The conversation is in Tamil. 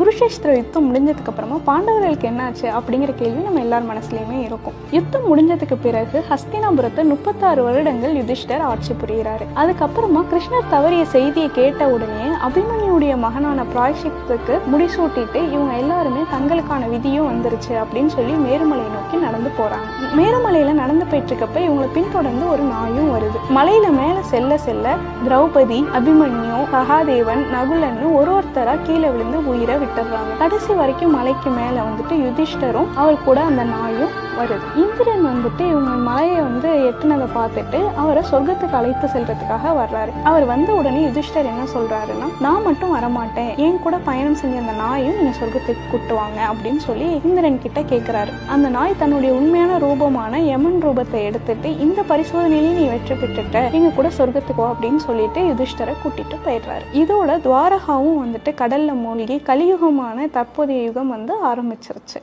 குருஷேஸ்திர யுத்தம் முடிஞ்சதுக்கு அப்புறமா பாண்டவர்களுக்கு என்னாச்சு அப்படிங்கிற கேள்வி நம்ம எல்லார் மனசுலயுமே இருக்கும். யுத்தம் முடிஞ்சதுக்கு பிறகு ஹஸ்தினாபுரத்தை 36 வருடங்கள் யுதிஷ்டர் ஆட்சி புரிகிறாரு. அதுக்கப்புறமா கிருஷ்ணர் தவறிய செய்தியை கேட்ட உடனே அபிமன்யுடைய மகனான பிராயசித்துக்கு முடிசூட்டிட்டு இவங்க எல்லாருமே தங்களுக்கான விதியும் வந்துருச்சு அப்படின்னு சொல்லி மேருமலையை நோக்கி நடந்து போறாங்க. மேருமலையில நடந்து போயிட்டு இருக்கப்ப இவங்களை பின்தொடர்ந்து ஒரு நாயும் வருது. மலையில மேல செல்ல செல்ல திரௌபதி, அபிமன்யு, சகாதேவன், நகுலன்னு ஒருத்தரா கீழே விழுந்து உயிரை விட்டுறாங்க. கடைசி வரைக்கும் மலைக்கு மேல வந்துட்டு யுதிஷ்டரும் அவர் கூட அந்த நாயும் வருது. இந்திரன் வந்துட்டு இவங்க மலையை எட்டுனதை பார்த்துட்டு அவரை சொர்க்கத்துக்கு அழைத்து செல்றதுக்காக வர்றாரு. அவர் வந்த உடனே யுதிஷ்டர் என்ன சொல்றாருன்னா, நான் மட்டும் வரமாட்டேன், என் கூட பயணம் செஞ்ச அந்த நாயும் நீங்க சொர்க்கத்துக்கு கூட்டுவாங்க அப்படின்னு சொல்லி இந்திரன் கிட்ட கேட்கிறாரு. அந்த நாய் தன்னுடைய உண்மையான ரூபமான யமன் ரூபத்தை எடுத்துட்டு, இந்த பரிசோதனையிலேயே நீ வெற்றி பெற்றுட்ட, நீங்க கூட சொர்க்கத்துக்கு அப்படின்னு சொல்லிட்டு யுதிஷ்டரை கூட்டிட்டு போயிடுறாரு. இதோட துவாரகாவும் கடல்ல மூழ்கி கலியுகமான தற்போதைய யுகம் ஆரம்பிச்சிருச்சு.